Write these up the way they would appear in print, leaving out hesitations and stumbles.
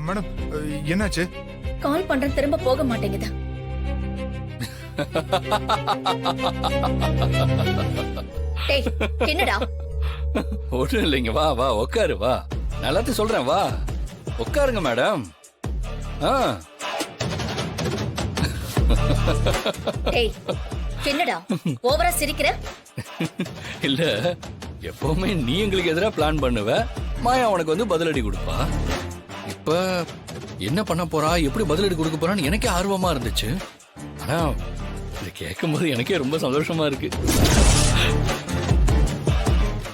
Madam என்னாச்சு? கால் பண்றேன் திரும்ப போக மாட்டேங்குது. டேய் என்னடா? ஒன்றும் இல்லைங்க, வா வா உட்காரு, வா நான் எல்லாத்தையும் சொல்றேன், வா உட்காருங்க மேடம். டேய் என்னடா ஓவரா சிரிக்கிற? இல்ல, எப்பவுமே நீ எங்களுக்கு எதிராக பிளான் பண்ணுவ, மாயா உனக்கு வந்து பதிலடி கொடுப்பா. இப்ப என்ன பண்ண போறா, எப்படி பதிலடி கொடுக்க போறான்னு எனக்கே ஆர்வமா இருந்துச்சு. ஆனா இதை கேட்கும் போது எனக்கே ரொம்ப சந்தோஷமா இருக்கு.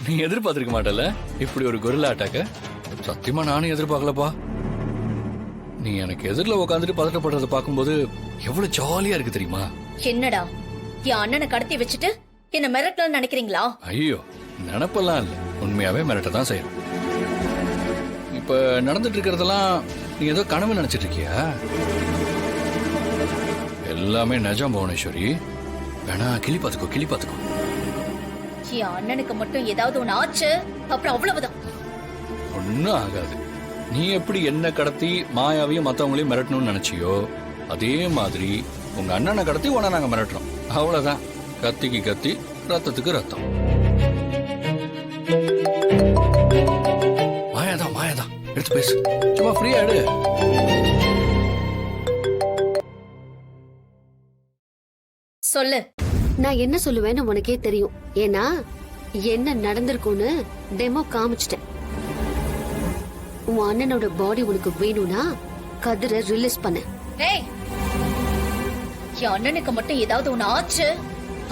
நீ எதிர்பார்த்திருக்க மாட்டல இப்படி ஒரு கொரில்லா அட்டாக்க. சத்தியமா நானும் எதிர்பார்க்கலப்பா. நீ எனக்கு எதிரில் உட்காந்துட்டு பதட்டப்படுறத பார்க்கும்போது எவ்வளவு ஜாலியா இருக்கு தெரியுமா? என்னடா என் அண்ணனை கடத்தி வச்சுட்டு என்ன மிரட்டலன்னு நினைக்கிறீங்களா? ஐயோ, நினப்பெல்லாம் இல்ல, உண்மையாவே மிரட்ட தான் செய்யணும். இப்ப நடந்துட்டு இருக்கிறதெல்லாம் நீ ஏதோ கனவு நினைச்சிட்டு இருக்கியா? எல்லாமே நிஜம் புவனேஸ்வரி. வேணா கிளி பாத்துக்கோ, கிளி பாத்துக்கோ. என் அண்ணனுக்கு மட்டும் ஏதாவது ஒண்ணு ஆச்சு அப்புறம் அவ்வளவுதான். ஒன்னும் ஆகாது. நீ எப்படி என்ன கடத்தி மாயாவையும் மத்தவங்களையும் மிரட்டணும்னு நினைச்சியோ, அதே மாதிரி உங்க அண்ணனை கடத்தி உன நாங்க மிரட்டுறோம். அவ்வளவுதான். கத்திக்கு கத்தி, ரத்தத்துக்கு ரத்தம். மாயாதான் மாயாதான், எடுத்து பேசு, சும்மா ஃப்ரீயா எடு. சொல்லு. நான் என்ன சொல்லுவேன்னு உனக்கே தெரியும். ஏன்னா என்ன நடந்திருக்கும்னு டெமோ காமிச்சிட்டேன். உன் அண்ணனோட பாடி உனக்கு வேணும்னா கதிரை ரிலீஸ் பண்ண. ஏய், என் அண்ணனுக்கு மட்டும் ஏதாவது ஒண்ணு ஆச்சு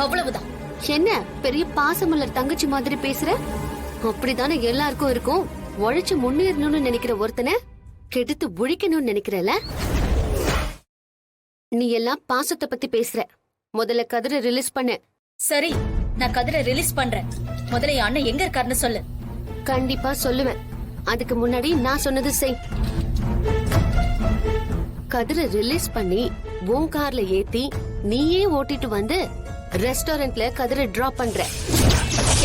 அவ்வளவுதான். என்ன பெரிய பாசமலர் தங்கச்சி மாதிரி பேசுற? அப்படித்தானே எல்லாருக்கும் இருக்கும். உழைச்சு முன்னேறணும்னு நினைக்கிற ஒருத்தனை கெடுத்து ஒழிக்கணும்னு நினைக்கிறல. நீ எல்லாம் பாசத்தை பத்தி பேசுற. முதல்ல கதிரை ரிலீஸ் பண்ண. சரி, நான் கதிரை ரிலீஸ் பண்றேன். முதல்ல என் அண்ணன் எங்க இருக்காருன்னு சொல்லு. கண்டிப்பா சொல்லுவேன். அதுக்கு முன்னாடி நான் சொன்னது செய். கதிரை ரிலீஸ் பண்ணி உன் கார்ல ஏத்தி நீயே ஓட்டிட்டு வந்து ரெஸ்டாரண்ட்ல கதிரை டிராப் பண்ற.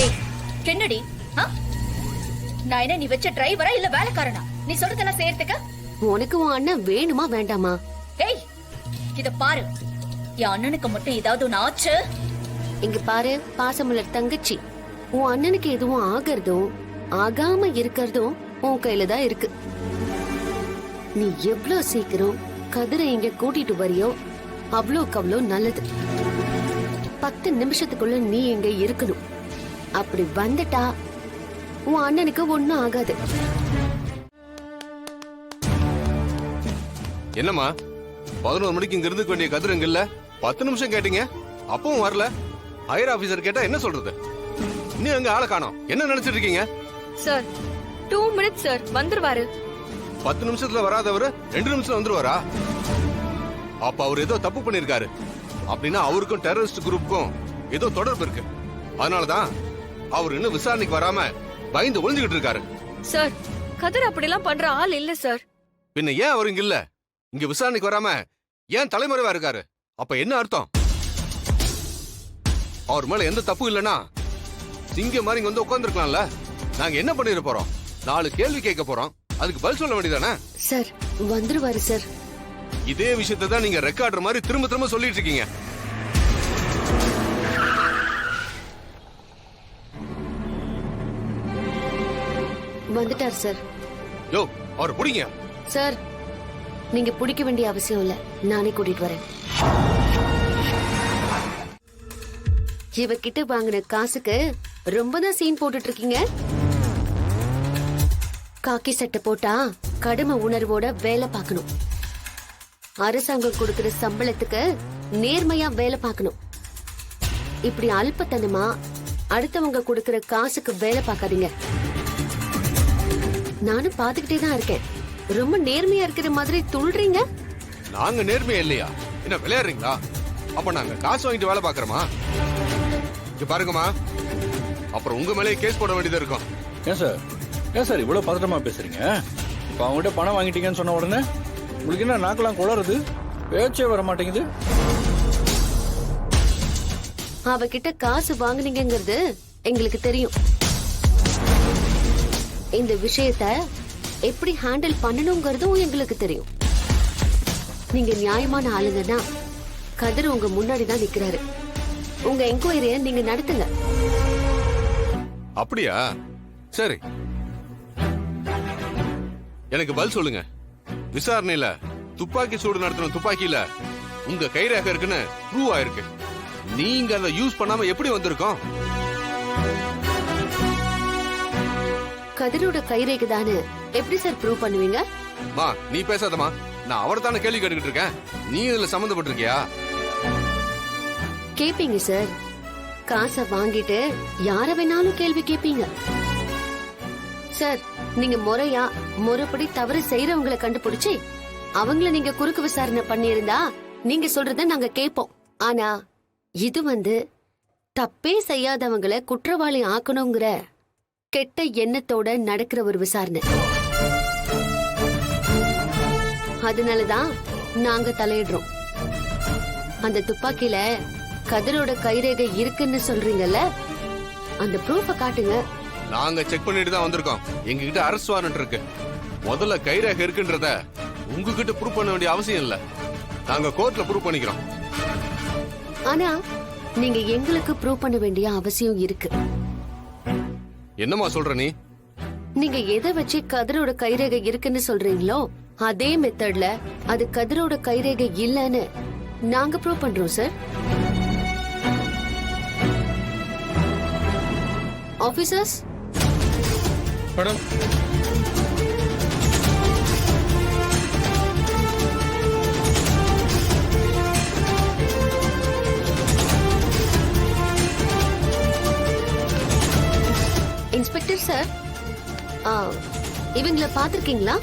ஏய், என்னடி? நான் என்ன நீ வச்ச டிரைவரா இல்ல வேலைக்காரனா? நீ சொல்றதெல்லாம் செய்யறதுக்கு உனக்கு உன் அண்ணன் வேணுமா வேண்டாமா? ஏய், இத பாரு. என் அண்ணனுக்கு மட்டும் ஏதாவது ஒண்ணு ஆச்சு. இங்க பாரு பாசமலர் தங்கச்சி, உன் அண்ணனுக்கு எதுவும் ஆகிறதும் ஆகாம இருக்கிறதும் உன் கையில தான் இருக்கு. நீ எவ்வளவு சீக்கிரம் கதிரை இங்க கூட்டிட்டு வரியோ அவ்வளோக்கு அவ்வளோ நல்லது. 10 நிமிஷத்துக்குள்ள நீ இங்க இருக்கணும். அப்படி வந்துட்டா உன் அண்ணனுக்கு ஒண்ணும் ஆகாது. என்னம்மா 11 மணிக்கு இங்க இருந்து வேண்டிய கதிரங்க இல்ல? 10 நிமிஷம் கேட்டீங்க, அப்பவும் வரல. ஹையர் ஆபீசர் கேட்டா என்ன சொல்றது? நீ அங்க ஆளை காணோம், என்ன நினைச்சிட்டு இருக்கீங்க? சார் 2 மினிட்ஸ் சார், வந்துருவாரு. 10 நிமிஷத்துல வராதவரு 2 நிமிஷத்துல வந்துருவாரா? அப்ப அவர் ஏதோ தப்பு பண்ணிருக்காரு. அப்படின்னா அவருக்கும் டெரரிஸ்ட் குரூப்புக்கும் ஏதோ தொடர்பு இருக்கு. அதனாலதான் அவர் இன்னும் விசாரணைக்கு வராம பயந்து ஒளிஞ்சுகிட்டு இருக்காரு. சார், கதிர் அப்படிலாம் பண்ற ஆள் இல்ல சார். பின்ன ஏன் அவர் இங்க இல்ல? இங்க விசாரணைக்கு வராம ஏன் தலைமறைவா இருக்காரு? அப்ப என்ன அர்த்தம்? அவர் மேல எந்த தப்பு இல்லனா சிங்க மாதிரி இங்க வந்து உட்கார்ந்துருக்கலாம்ல. நாங்க என்ன பண்ணிட போறோம்? 4 கேள்வி கேட்க போறோம், அதுக்கு பதில் சொல்ல வேண்டியதானே? சார் வந்துருவாரு சார். இதே விஷயத்தை தான் நீங்க ரெக்கார்டர் மாதிரி திரும்ப திரும்ப சொல்லிட்டு இருக்கீங்க. வந்துட்டார் சார். யோ, அவர் புடிங்க. சார் நீங்க பிடிக்க வேண்டிய அவசியம் இல்ல, நானே கூட்டிட்டு வரேன். இவகிட்ட வாங்கின காசுக்கு ரொம்பதான் சீன் போட்டுட்டு இருக்கீங்க. காக்கி சட்டை போட்டா கடமை உணர்வோட வேலை பார்க்கணும். அரசாங்கம் கொடுக்கிற சம்பளத்துக்கு நேர்மையா வேலை பார்க்கணும். இப்படி அல்பத்தனமா அடுத்தவங்க கொடுக்கிற காசுக்கு வேலை பார்க்காதீங்க. நானும் பாத்துக்கிட்டே தான் இருக்கேன். ரொம்ப நேர்மையா இருக்கிற மாதிரி துள்றீங்க. நாங்க நேர்மையா இல்லையா? என்ன விளையாடுறீங்களா? அப்ப நாங்க காசு வாங்கிட்டு வேலை பாக்குறோமா? இங்க பாருங்கம்மா, அப்புறம் உங்க மேலே கேஸ் போட வேண்டியது இருக்கும். ஏன் சார் இவ்வளவு பதட்டமா பேசுறீங்க? இப்ப அவங்ககிட்ட பணம் வாங்கிட்டீங்கன்னு சொன்ன உடனே உங்களுக்கு என்ன நாக்கெல்லாம் குளறுது? பேச்சே வர மாட்டேங்குது. அவகிட்ட காசு வாங்குனீங்கிறது எங்களுக்கு தெரியும். இந்த விஷயத்த எப்படி ஹேண்டில் பண்ணணுங்கிறதும் எங்களுக்கு தெரியும். நீங்க நியாயமான ஆளுங்கன்னா கதிர் உங்க முன்னாடி தான் நிக்கிறாரு. உங்க என்கொயரிய நீங்க நடத்துங்க. அப்படியா? சரி, எனக்கு பதில் சொல்லுங்க. விசாரணையில துப்பாக்கி சூடு நடத்தின துப்பாக்கியில உங்க கைரேகை இருக்குன்னு ப்ரூவ் ஆயிருக்கு. நீங்க அதை யூஸ் பண்ணாம எப்படி வந்திருக்கோம்? கதிரோட கைரேகை தானே எப்படி சார் ப்ரூவ் பண்ணுவீங்க? மா, நீ பேசாதமா. நான் அவரை தானே கேள்வி கேட்டுக்கிட்டு இருக்கேன். நீ இதுல சம்பந்தப்பட்டிருக்கியா? கேப்பீங்க சார். காசை வாங்கிட்டு யார வேணாலும் கேள்வி கேப்பீங்க சார். நீங்க முறைப்படி தவறு செய்யறவங்களை கண்டுபிடிச்சு அவங்கள நீங்க குறுக்கு விசாரணை பண்ணியிருந்தா நீங்க சொல்றத நாங்க கேட்போம். ஆனா இது தப்பே செய்யாதவங்களை குற்றவாளி ஆக்கணுங்கிற கெட்ட எண்ணத்தோட நடக்கிற ஒரு விசாரணை. அதனாலதான் நாங்க தலையிடுறோம். அந்த துப்பாக்கியில கதிரோட கைரேகை இருக்குன்னு சொல்றீங்கல்ல, அந்த ப்ரூஃப காட்டுங்க. நாங்க செக் பண்ணிட்டு தான் வந்திருக்கோம். எங்ககிட்ட அரெஸ்ட் வாரண்ட் இருக்கு. முதல்ல கைரேகை இருக்குன்றத உங்ககிட்ட ப்ரூவ் பண்ண வேண்டிய அவசியம் இல்ல. நாங்க கோர்ட்ல ப்ரூவ் பண்ணிக்கிறோம். ஆனா நீங்க எங்களுக்கு ப்ரூவ் பண்ண வேண்டிய அவசியம் இருக்கு. என்னமா சொல்ற நீ? நீங்க எதை வச்சு கதிரோட கைரேகை இருக்குன்னு சொல்றீங்களோ அதே மெத்தட்ல அது கதிரோட கைரேகை இல்லன்னு நாங்க ப்ரூவ் பண்றோம் sir. Officers, madam, inspector sir, இவங்கள பாத்திருக்கீங்களா?